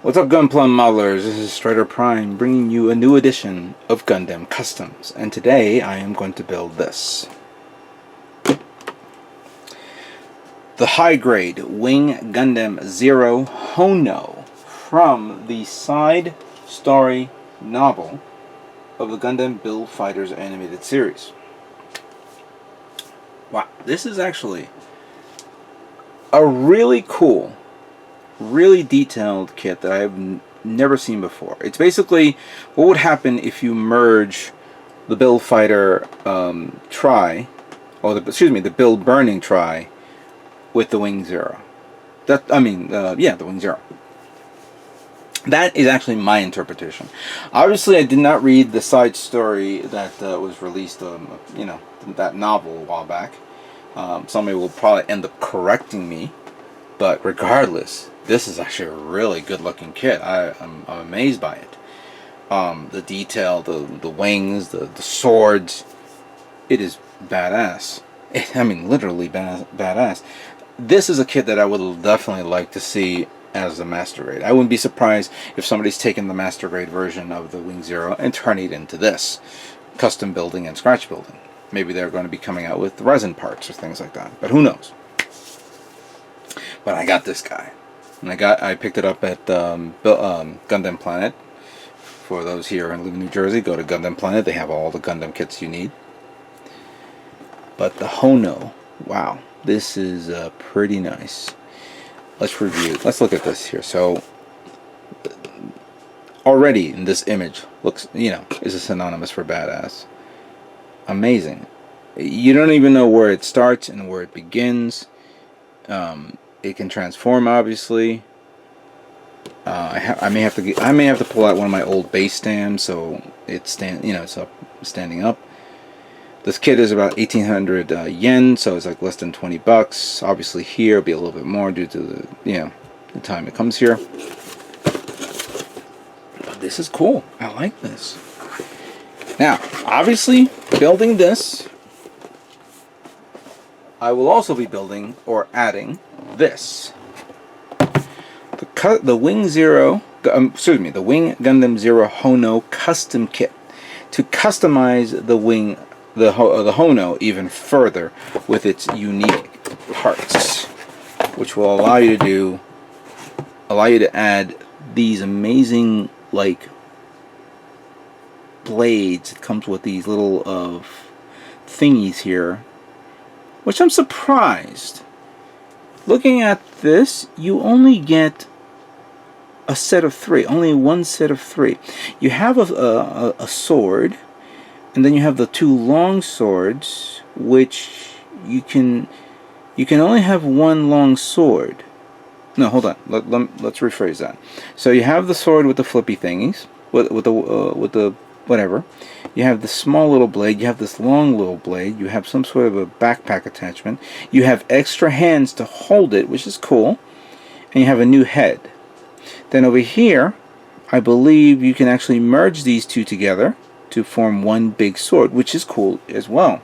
What's up, Gunpla modelers? This is Strider Prime bringing you a new edition of Gundam Customs, and today I am going to build this. The high-grade Wing Gundam Zero Honoo from the side story novel of the Gundam Build Fighters animated series. Wow, this is actually a really cool, really detailed kit that I've never seen before. It's basically what would happen if you merge the Build Fighter or the Build Burning Tri with the Wing Zero. The Wing Zero. That is actually my interpretation. Obviously, I did not read the side story that was released, that novel a while back. Somebody will probably end up correcting me, but regardless, this is actually a really good-looking kit. I'm amazed by it. The detail, the wings, the swords. It is badass. Literally badass. This is a kit that I would definitely like to see as the Master Grade. I wouldn't be surprised if somebody's taken the Master Grade version of the Wing Zero and turning it into this. Custom building and scratch building. Maybe they're going to be coming out with resin parts or things like that. But who knows? But I got this guy. And I picked it up at Gundam Planet. For those here in New Jersey, go to Gundam Planet. They have all the Gundam kits you need. But the Honoo, wow. This is pretty nice. Let's review. Let's look at this here. So, already in this image, looks, is a synonymous for badass. Amazing. You don't even know where it starts and where it begins. It can transform, obviously. I may have to pull out one of my old base stands so it's standing up. This kit is about 1,800 yen, so it's like less than 20 bucks. Obviously here it'll be a little bit more due to the time it comes here. But this is cool. I like this. Now, obviously, building this, I will also be building or adding this. The Wing Gundam Zero Honoo custom kit to customize the Honoo even further with its unique parts, which will allow you to add these amazing blades. It comes with these little thingies here, which I'm surprised. Looking at this, you only get a set of 3, only one set of 3. You have a sword, and then you have the 2 long swords, which you can only have one long sword. No, hold on. Let's rephrase that. So you have the sword with the flippy thingies, with the whatever. You have the small little blade. You have this long little blade. You have some sort of a backpack attachment. You have extra hands to hold it, which is cool. And you have a new head. Then over here, I believe you can actually merge these two together to form one big sword, which is cool as well.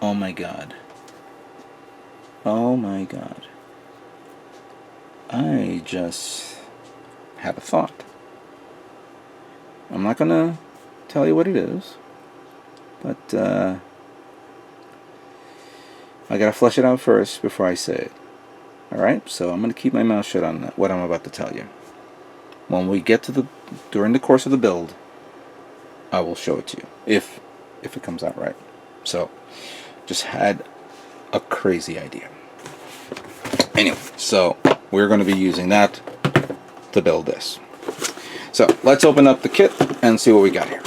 Oh my god. Oh my god. I just had a thought. I'm not gonna tell you what it is, but I gotta flesh it out first before I say it. Alright, so I'm gonna keep my mouth shut on what I'm about to tell you. When we get to during the course of the build, I will show it to you, if it comes out right. So, just had a crazy idea. Anyway, so we're going to be using that to build this. So let's open up the kit and see what we got here.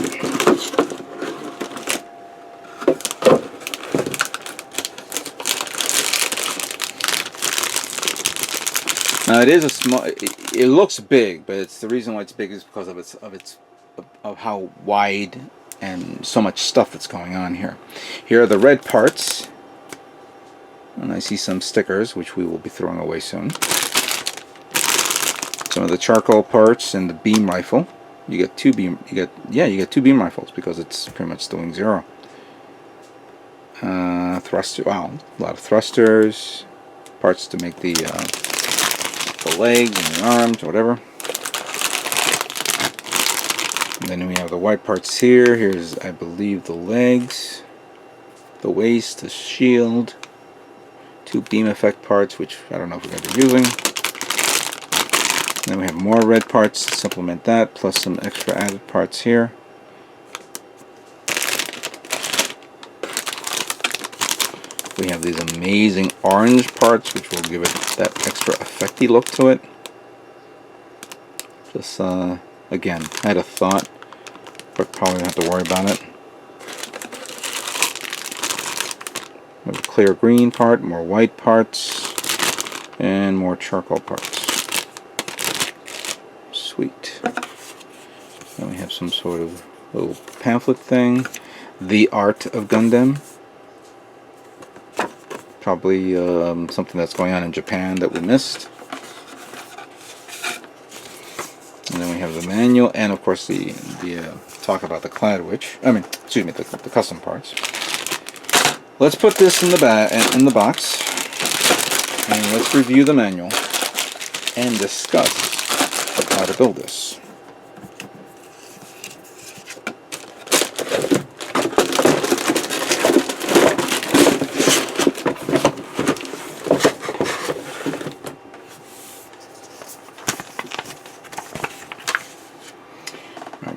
Now it is a small. It looks big, but the reason why it's big is because of how wide and so much stuff that's going on here. Here are the red parts. And I see some stickers, which we will be throwing away soon. Some of the charcoal parts and the beam rifle. You get two beam rifles because it's pretty much the Wing Zero. Thruster. Wow, a lot of thrusters. Parts to make the legs and the arms, whatever. And then we have the white parts here. Here's, I believe, the legs, the waist, the shield, 2 beam effect parts, which I don't know if we're going to be using. Then we have more red parts to supplement that, plus some extra added parts here. We have these amazing orange parts, which will give it that extra effecty look to it. Just, again, I had a thought, but probably don't have to worry about it. We have a clear green part, more white parts, and more charcoal parts. Sweet. Then we have some sort of little pamphlet thing. The Art of Gundam. Probably something that's going on in Japan that we missed. And then we have the manual, and of course the talk about the clad witch. I mean, excuse me, the custom parts. Let's put this in the box, and let's review the manual and discuss how to build this.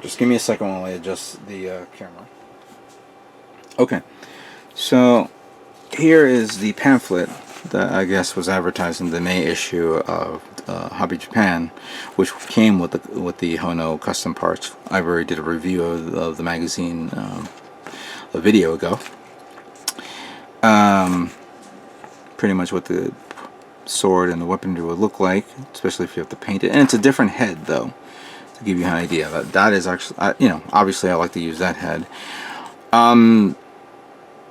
Just give me a second while I adjust the camera. Okay, so here is the pamphlet that I guess was advertised in the May issue of Hobby Japan, which came with the Honoo custom parts. I already did a review of the magazine a video ago. Pretty much what the sword and the weaponry would look like, especially if you have to paint it. And it's a different head, though, to give you an idea. That is actually, you know, obviously I like to use that head.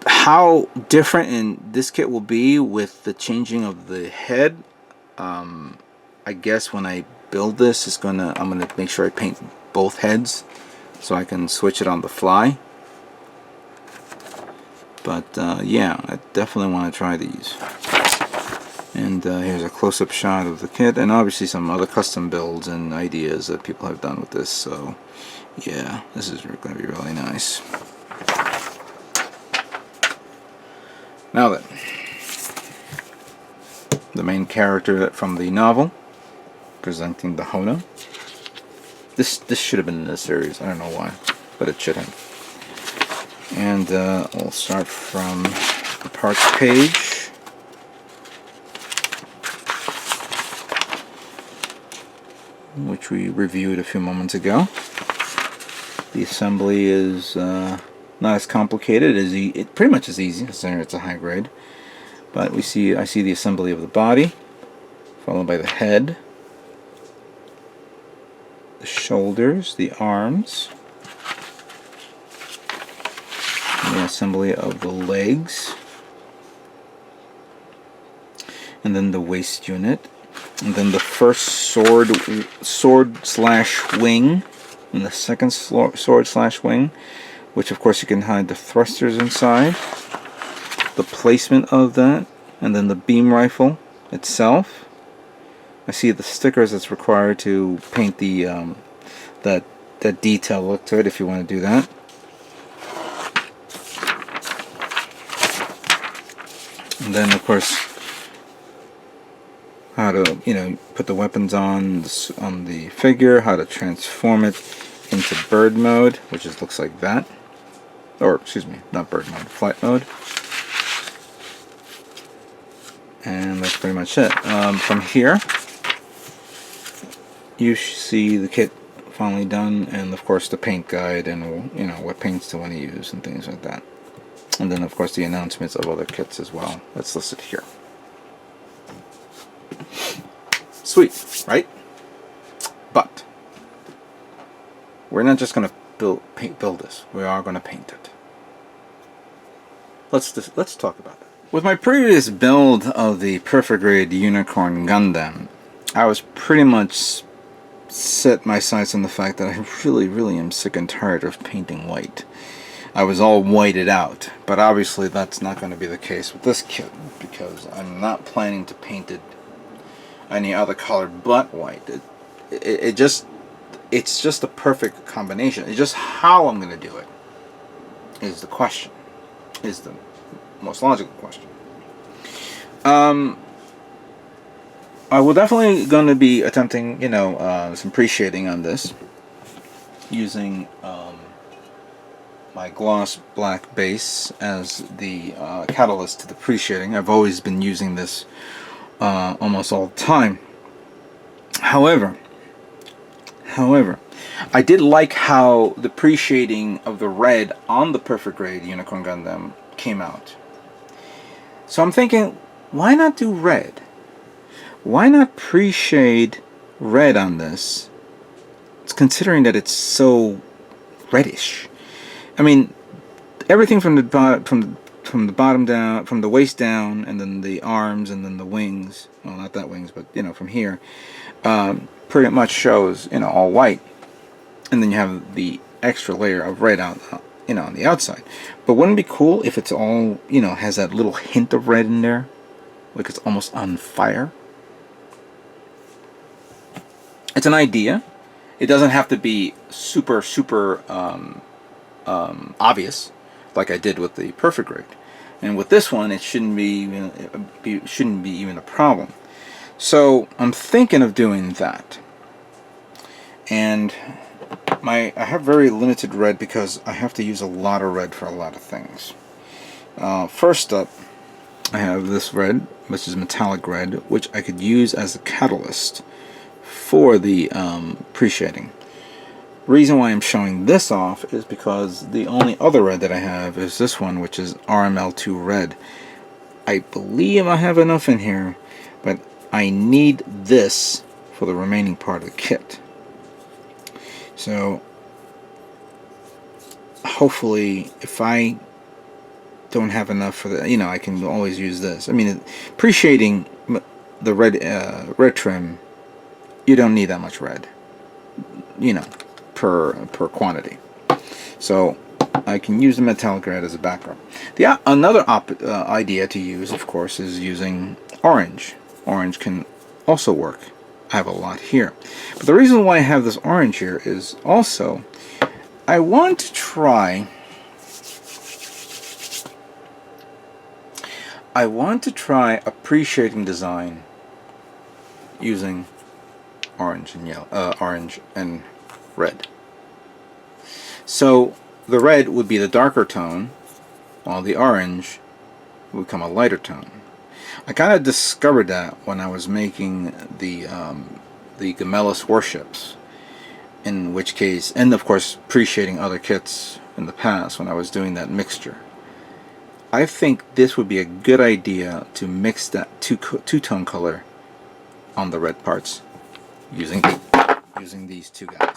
How different in this kit will be with the changing of the head, I guess when I build this, I'm gonna make sure I paint both heads so I can switch it on the fly. But yeah, I definitely want to try these. And here's a close-up shot of the kit, and obviously some other custom builds and ideas that people have done with this. So yeah, this is going to be really nice. Now then, the main character from the novel, presenting the Honoo. This should have been in this series. I don't know why, but it should have. And we'll start from the parts page. Which we reviewed a few moments ago. The assembly is not as complicated. It pretty much is easy considering it's a high grade. But I see the assembly of the body, followed by the head, the shoulders, the arms, and the assembly of the legs, and then the waist unit, and then the first sword slash wing, and the second sword slash wing, which of course you can hide the thrusters inside, the placement of that, and then the beam rifle itself. I see the stickers that's required to paint the that detail look to it if you want to do that. And then of course how to, you know, put the weapons on the figure, how to transform it into bird mode, which just looks like that. Or excuse me, not bird mode, flight mode. And that's pretty much it. From here, you see the kit finally done, and of course the paint guide, and you know what paints to want to use and things like that. And then of course the announcements of other kits as well. That's listed here. Sweet, right? But we're not just going to build this. We are going to paint it. Let's talk about it. With my previous build of the Perfect Grade Unicorn Gundam, I was pretty much set my sights on the fact that I really am sick and tired of painting white. I was all whited out. But obviously that's not going to be the case with this kit, because I'm not planning to paint it any other color but white. It's just a perfect combination. It's just how I'm going to do it is the question, is the most logical question. I will definitely going to be attempting, some pre-shading on this using my gloss black base as the catalyst to the pre-shading. I've always been using this almost all the time. However, I did like how the pre-shading of the red on the Perfect Grade Unicorn Gundam came out. So I'm thinking, why not do red? Why not pre-shade red on this? It's considering that it's so reddish. I mean, everything from the bottom down, from the waist down, and then the arms, and then the wings. Well, not that wings, but from here, pretty much shows all white, and then you have the extra layer of red on on the outside. But wouldn't it be cool if it's all has that little hint of red in there, like it's almost on fire? It's an idea. It doesn't have to be super obvious, like I did with the Perfect Grade. And with this one, it shouldn't be even a problem. So I'm thinking of doing that. And I have very limited red because I have to use a lot of red for a lot of things. First up, I have this red, which is metallic red, which I could use as a catalyst for the pre-shading. Reason why I'm showing this off is because the only other red that I have is this one, which is RML2 red. I believe I have enough in here, but I need this for the remaining part of the kit. So hopefully, if I don't have enough for the, I can always use this. I mean, pre-shading the red trim, you don't need that much red, per quantity. So I can use the metallic red as a background. Another idea to use, of course, is using orange. Orange can also work. I have a lot here. But the reason why I have this orange here is also I want to try a pre-shading design using orange and yellow, orange and red. So the red would be the darker tone, while the orange would become a lighter tone. I kind of discovered that when I was making the Gemellis warships, in which case, and of course pre-shading other kits in the past when I was doing that mixture. I think this would be a good idea to mix that two-tone color on the red parts using these two guys.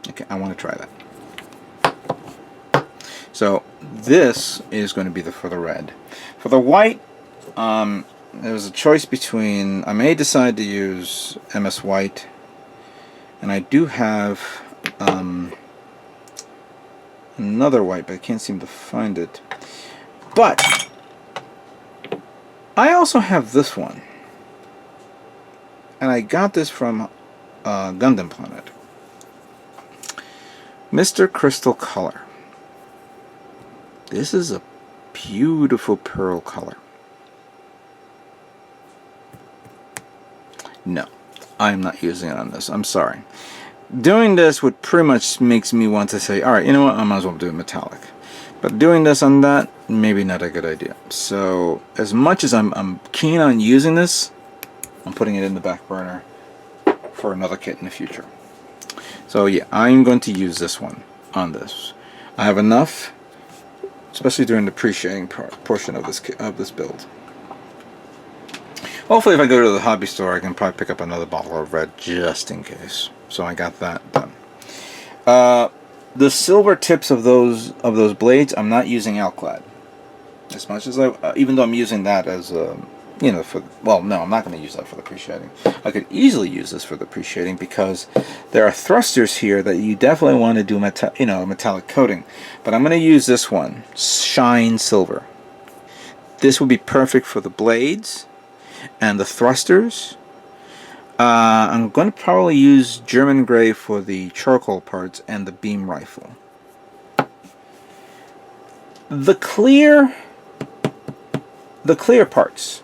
Okay, I want to try that. So this is going to be for the red. For the white, there was a choice between, I may decide to use MS White, and I do have another white, but I can't seem to find it. But I also have this one, and I got this from Gundam Planet. Mr. Crystal Color. This is a beautiful pearl color. No, I'm not using it on this. I'm sorry. Doing this would pretty much makes me want to say, alright, you know what, I might as well do it metallic. But doing this on that, maybe not a good idea. So, as much as I'm keen on using this, I'm putting it in the back burner for another kit in the future. So yeah, I'm going to use this one on this. I have enough, especially during the pre-shading portion of this build. Hopefully if I go to the hobby store, I can probably pick up another bottle of red just in case. So I got that done. The silver tips of those blades, I'm not using Alclad. As much as even though I'm using that as a you know, for, well, no, I'm not going to use that for the pre-shading. I could easily use this for the pre-shading because there are thrusters here that you definitely want to do a metallic coating. But I'm going to use this one, Shine Silver. This would be perfect for the blades and the thrusters. I'm going to probably use German gray for the charcoal parts and the beam rifle. The clear parts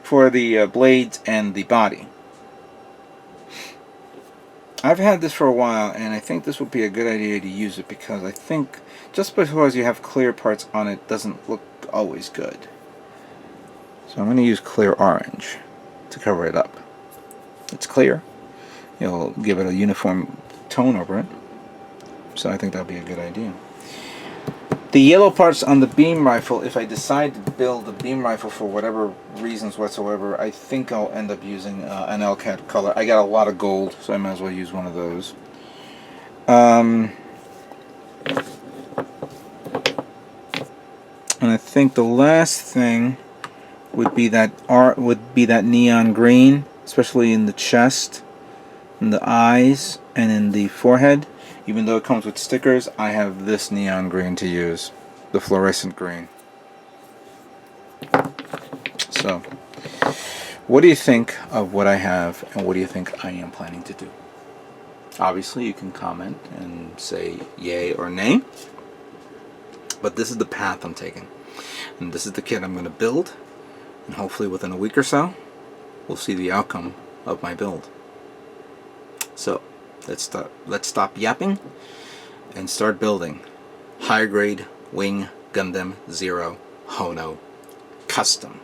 for the blades and the body. I've had this for a while, and I think this would be a good idea to use it because I think just because you have clear parts on it doesn't look always good. So I'm going to use clear orange to cover it up. It's clear. You'll give it a uniform tone over it. So I think that'll be a good idea. The yellow parts on the beam rifle, if I decide to build a beam rifle for whatever reasons whatsoever, I think I'll end up using an LCAT color. I got a lot of gold, so I might as well use one of those. And I think the last thing would be that neon green, especially in the chest, in the eyes, and in the forehead. Even though it comes with stickers, I have this neon green to use, the fluorescent green. So, what do you think of what I have, and what do you think I am planning to do? Obviously, you can comment and say yay or nay, but this is the path I'm taking. And this is the kit I'm going to build, and hopefully within a week or so, we'll see the outcome of my build. So, let's stop yapping and start building higher grade Wing Gundam Zero Honoo Custom.